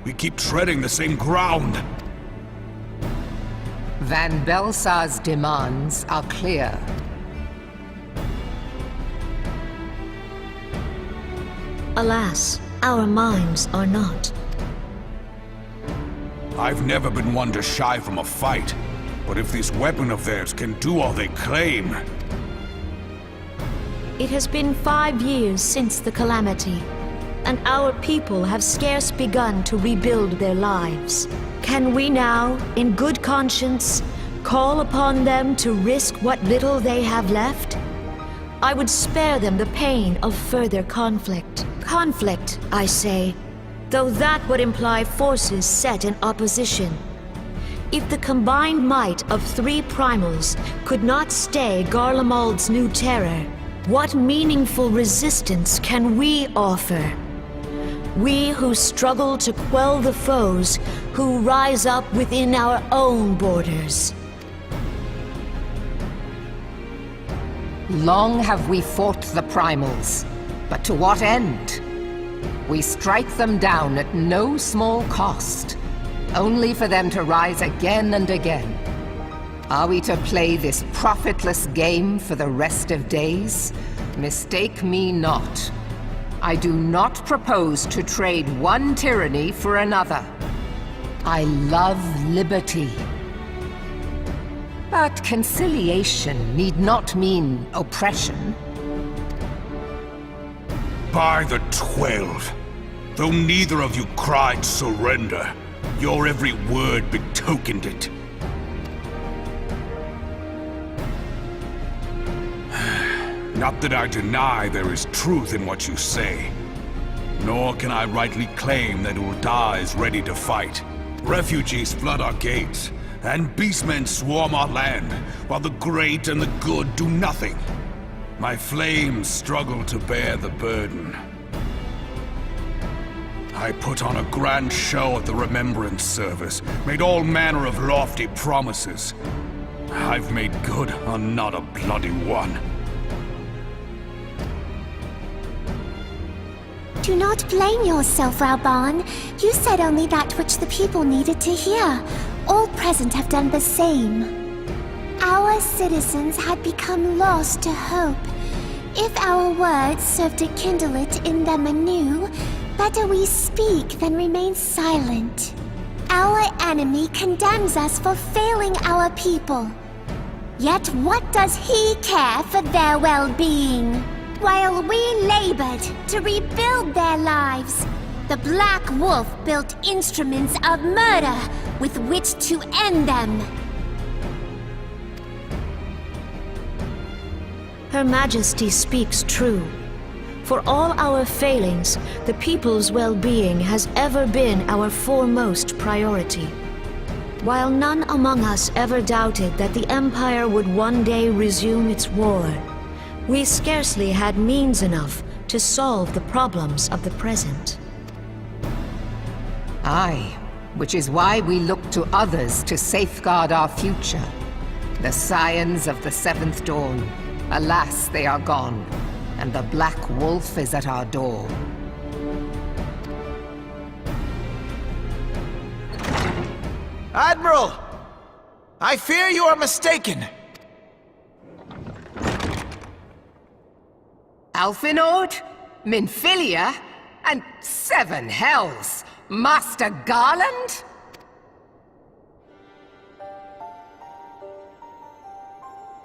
We keep treading the same ground. Van Belsar's demands are clear. Alas, our minds are not. I've never been one to shy from a fight, but if this weapon of theirs can do all they claim... It has been 5 years since the calamity, and our people have scarce begun to rebuild their lives. Can we now, in good conscience, call upon them to risk what little they have left? I would spare them the pain of further conflict. Conflict, I say, though that would imply forces set in opposition. If the combined might of 3 primals could not stay Garlemald's new terror, what meaningful resistance can we offer? We who struggle to quell the foes who rise up within our own borders. Long have we fought the primals, but to what end? We strike them down at no small cost, only for them to rise again and again. Are we to play this profitless game for the rest of days? Mistake me not. I do not propose to trade one tyranny for another. I love liberty. But conciliation need not mean oppression. By the 12, though neither of you cried surrender, your every word betokened it. Not that I deny there is truth in what you say, nor can I rightly claim that Ulda is ready to fight. Refugees flood our gates, and beastmen swarm our land, while the great and the good do nothing. My flames struggle to bear the burden. I put on a grand show at the Remembrance Service, made all manner of lofty promises. I've made good on not a bloody one. Do not blame yourself, Rauban. You said only that which the people needed to hear. All present have done the same. Our citizens had become lost to hope. If our words serve to kindle it in them anew, better we speak than remain silent. Our enemy condemns us for failing our people. Yet what does he care for their well-being? While we labored to rebuild their lives, the Black Wolf built instruments of murder with which to end them. Her Majesty speaks true. For all our failings, the people's well-being has ever been our foremost priority. While none among us ever doubted that the Empire would one day resume its war, we scarcely had means enough to solve the problems of the present. Aye, which is why we look to others to safeguard our future. The Scions of the Seventh Dawn. Alas, they are gone, and the Black Wolf is at our door. Admiral! I fear you are mistaken. Alphinord, Minfilia, and Seven Hells! Master Garland?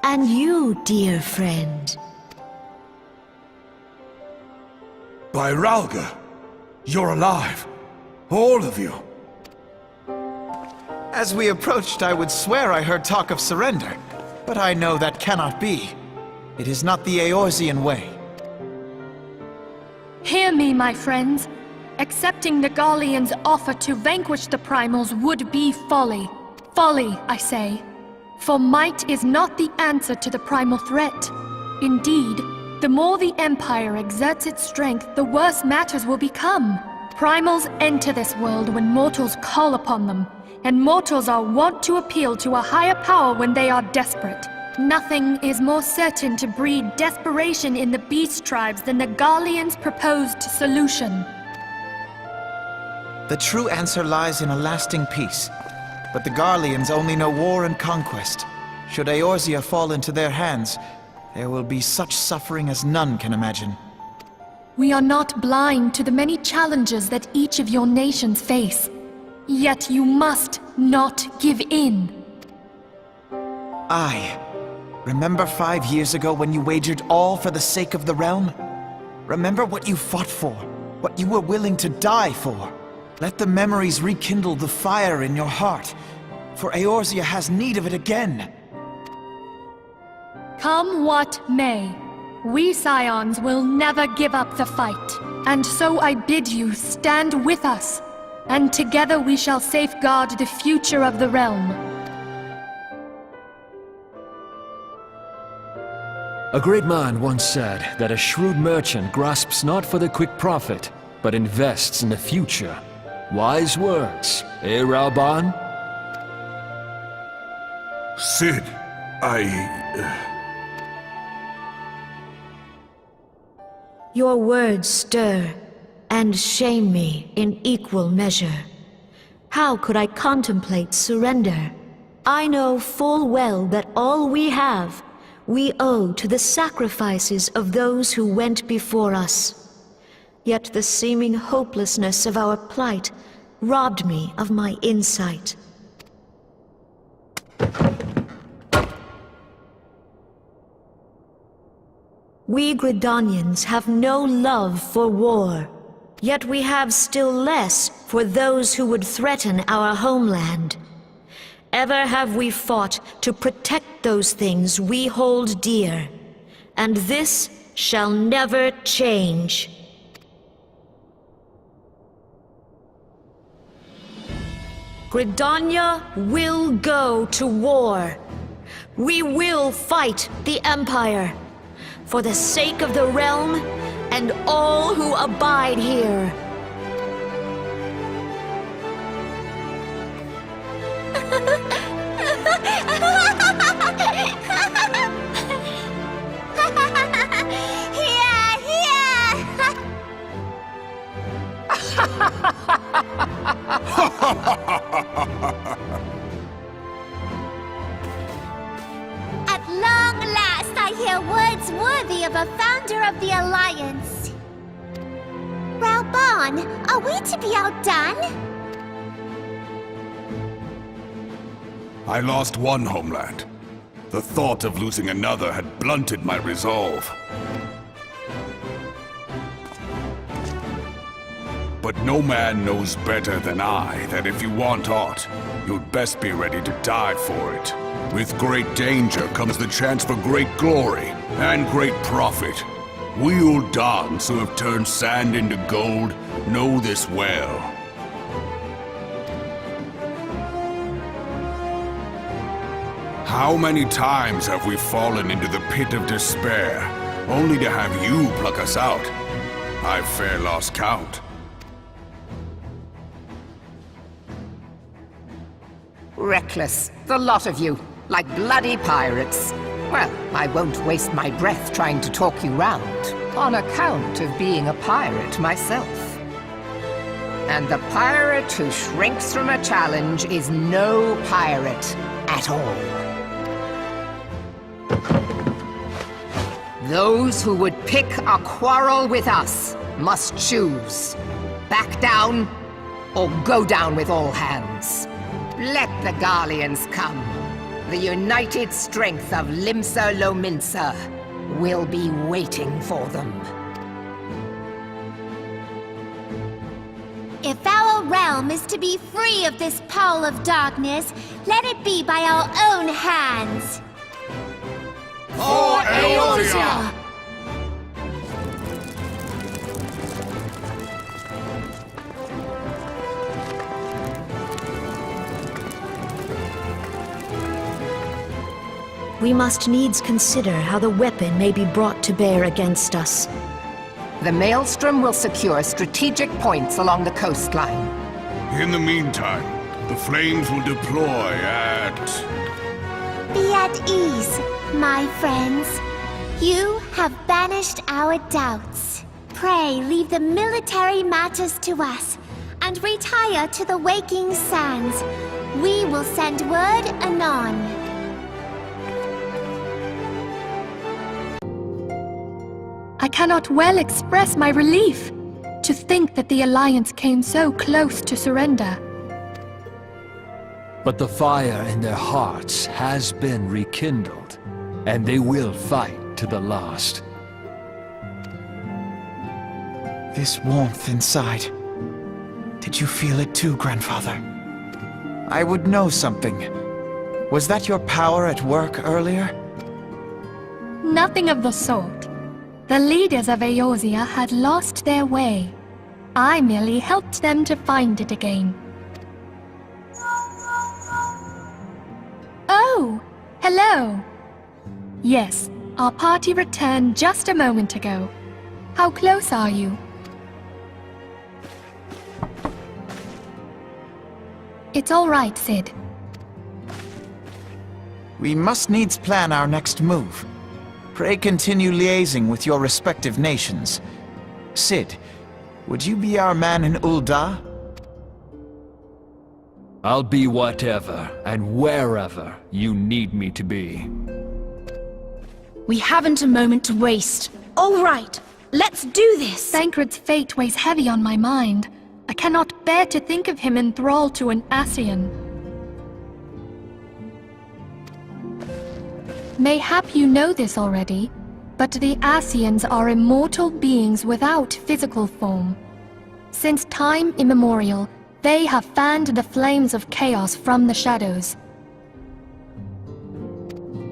And you, dear friend. By Ralga, you're alive. All of you. As we approached, I would swear I heard talk of surrender, but I know that cannot be. It is not the Eorzean way. Hear me, my friends. Accepting the Gallians' offer to vanquish the Primals would be folly. Folly, I say. For might is not the answer to the Primal threat. Indeed, the more the Empire exerts its strength, the worse matters will become. Primals enter this world when mortals call upon them, and mortals are wont to appeal to a higher power when they are desperate. Nothing is more certain to breed desperation in the beast tribes than the Gallians' proposed solution. The true answer lies in a lasting peace. But the Garleans only know war and conquest. Should Eorzea fall into their hands, there will be such suffering as none can imagine. We are not blind to the many challenges that each of your nations face. Yet you must not give in. Aye. Remember 5 years ago when you wagered all for the sake of the realm? Remember what you fought for, what you were willing to die for. Let the memories rekindle the fire in your heart, for Eorzea has need of it again. Come what may, we Scions will never give up the fight. And so I bid you stand with us, and together we shall safeguard the future of the realm. A great man once said that a shrewd merchant grasps not for the quick profit, but invests in the future. Wise words, eh, Ralban? Sid, Your words stir and shame me in equal measure. How could I contemplate surrender? I know full well that all we have, we owe to the sacrifices of those who went before us. Yet the seeming hopelessness of our plight robbed me of my insight. We Gridanians have no love for war, yet we have still less for those who would threaten our homeland. Ever have we fought to protect those things we hold dear, and this shall never change. Gridania will go to war. We will fight the Empire, for the sake of the realm and all who abide here. At long last, I hear words worthy of a founder of the Alliance. Ralban, are we to be outdone? I lost one homeland. The thought of losing another had blunted my resolve. But no man knows better than I that if you want aught, you'd best be ready to die for it. With great danger comes the chance for great glory and great profit. We Uldans who have turned sand into gold know this well. How many times have we fallen into the pit of despair, only to have you pluck us out? I've fair lost count. Reckless, the lot of you, like bloody pirates. Well, I won't waste my breath trying to talk you round, on account of being a pirate myself. And the pirate who shrinks from a challenge is no pirate at all. Those who would pick a quarrel with us must choose. Back down, or go down with all hands. Let the Garleans come. The united strength of Limsa Lominsa will be waiting for them. If our realm is to be free of this pall of darkness, let it be by our own hands. For Eorzea! We must needs consider how the weapon may be brought to bear against us. The Maelstrom will secure strategic points along the coastline. In the meantime, the flames will deploy at... Be at ease, my friends. You have banished our doubts. Pray leave the military matters to us, and retire to the waking sands. We will send word anon. I cannot well express my relief to think that the Alliance came so close to surrender. But the fire in their hearts has been rekindled, and they will fight to the last. This warmth inside. Did you feel it too, Grandfather? I would know something. Was that your power at work earlier? Nothing of the sort. The leaders of Eorzea had lost their way. I merely helped them to find it again. Oh, hello. Yes, our party returned just a moment ago. How close are you? It's all right, Sid. We must needs plan our next move. Pray continue liaising with your respective nations. Sid, would you be our man in Ul'dah? I'll be whatever and wherever you need me to be. We haven't a moment to waste. All right, let's do this! Thancred's fate weighs heavy on my mind. I cannot bear to think of him in thrall to an Ascian. Mayhap you know this already, but the Ascians are immortal beings without physical form. Since time immemorial, they have fanned the flames of chaos from the shadows.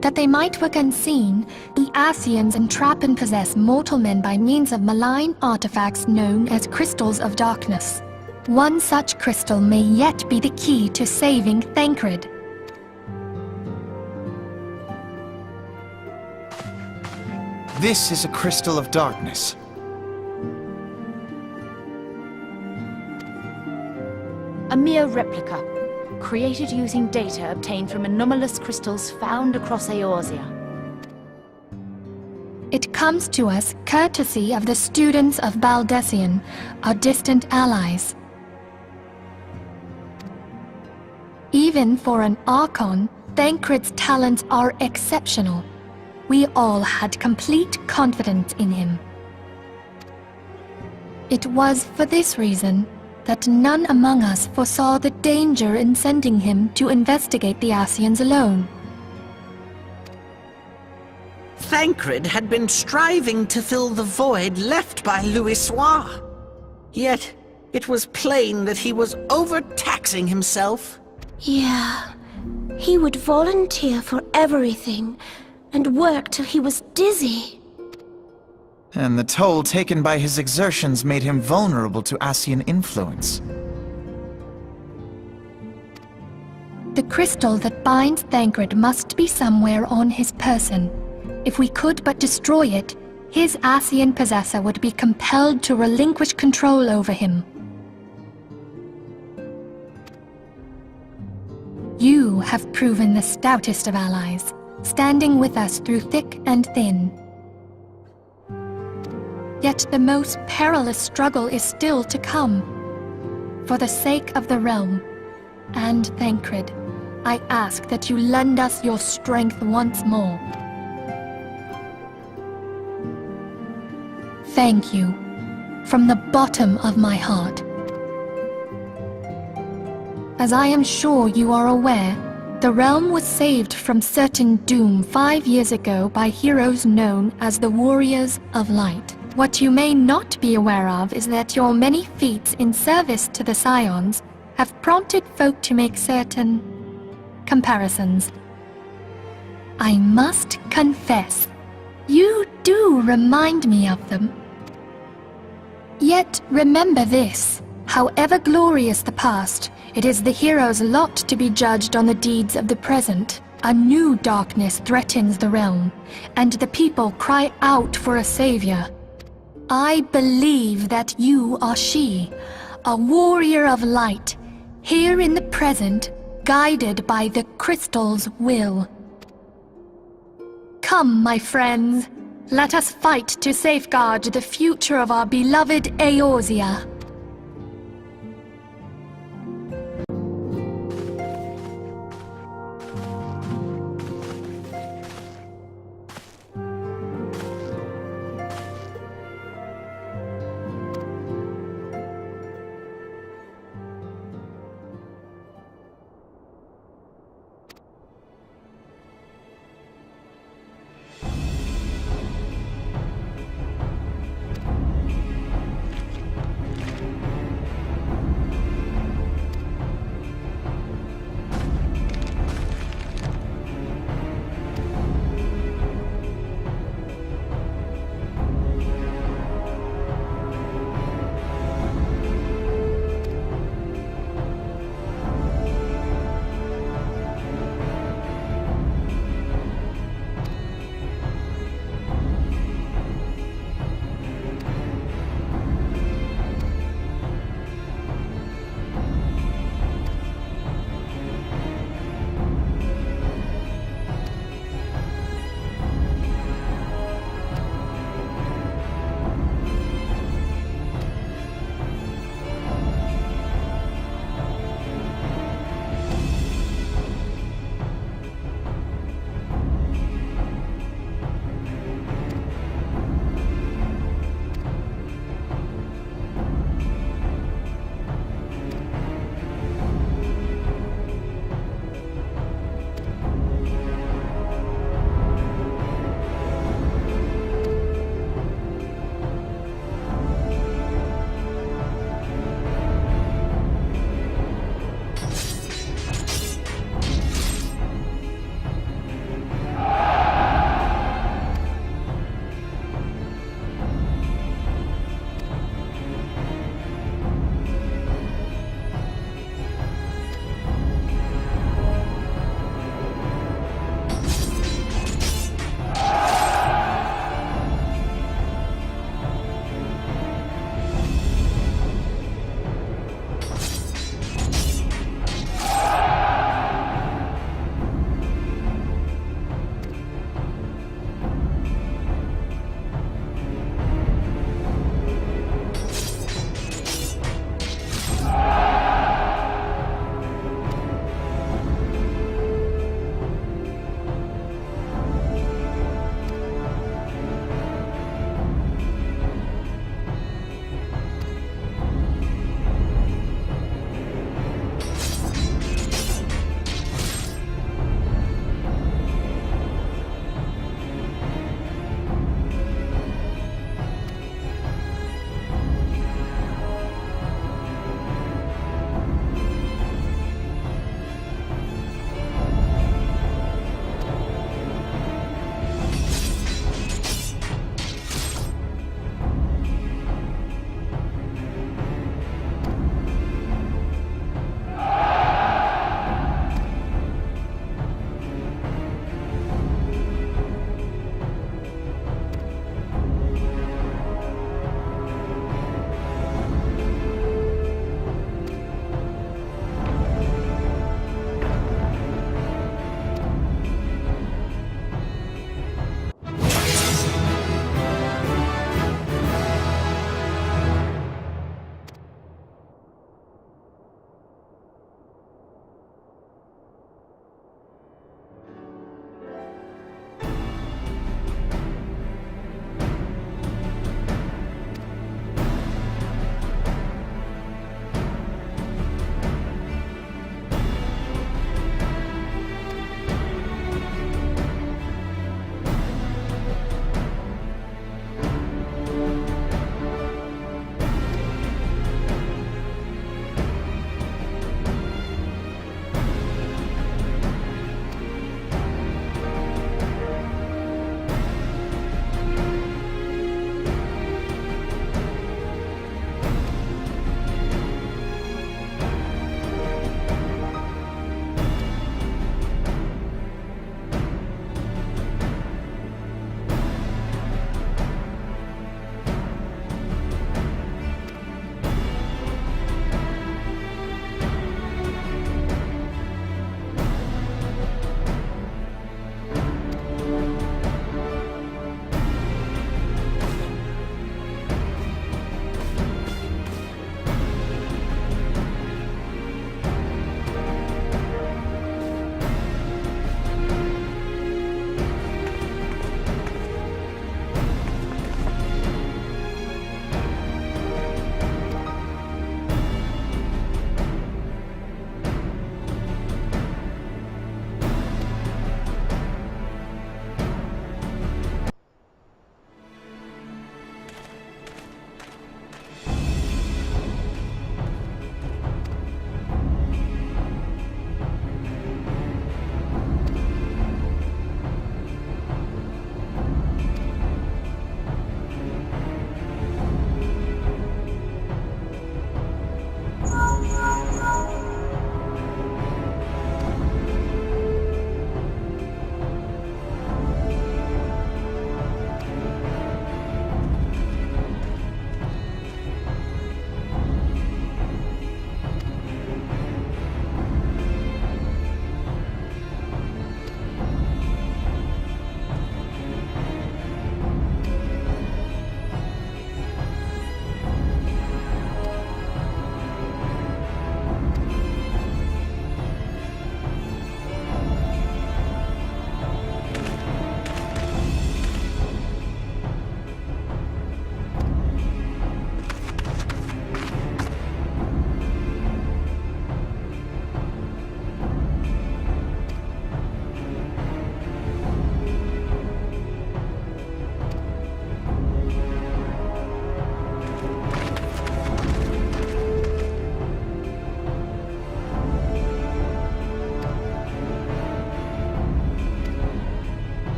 That they might work unseen, the Ascians entrap and possess mortal men by means of malign artifacts known as crystals of darkness. One such crystal may yet be the key to saving Thancred. This is a crystal of darkness. A mere replica, created using data obtained from anomalous crystals found across Eorzea. It comes to us courtesy of the students of Baldessian, our distant allies. Even for an Archon, Thancred's talents are exceptional. We all had complete confidence in him. It was for this reason that none among us foresaw the danger in sending him to investigate the Ascians alone. Thancred had been striving to fill the void left by Louisoix. Yet, it was plain that he was overtaxing himself. Yeah, he would volunteer for everything and work till he was dizzy. And the toll taken by his exertions made him vulnerable to Ascian influence. The crystal that binds Thancred must be somewhere on his person. If we could but destroy it, his Ascian possessor would be compelled to relinquish control over him. You have proven the stoutest of allies, standing with us through thick and thin. Yet the most perilous struggle is still to come. For the sake of the realm and Thancred, I ask that you lend us your strength once more. Thank you, from the bottom of my heart. As I am sure you are aware, the realm was saved from certain doom 5 years ago by heroes known as the Warriors of Light. What you may not be aware of is that your many feats in service to the Scions have prompted folk to make certain comparisons. I must confess, you do remind me of them. Yet remember this, however glorious the past, it is the hero's lot to be judged on the deeds of the present. A new darkness threatens the realm, and the people cry out for a savior. I believe that you are she, a warrior of light, here in the present, guided by the crystal's will. Come, my friends, let us fight to safeguard the future of our beloved Eorzea.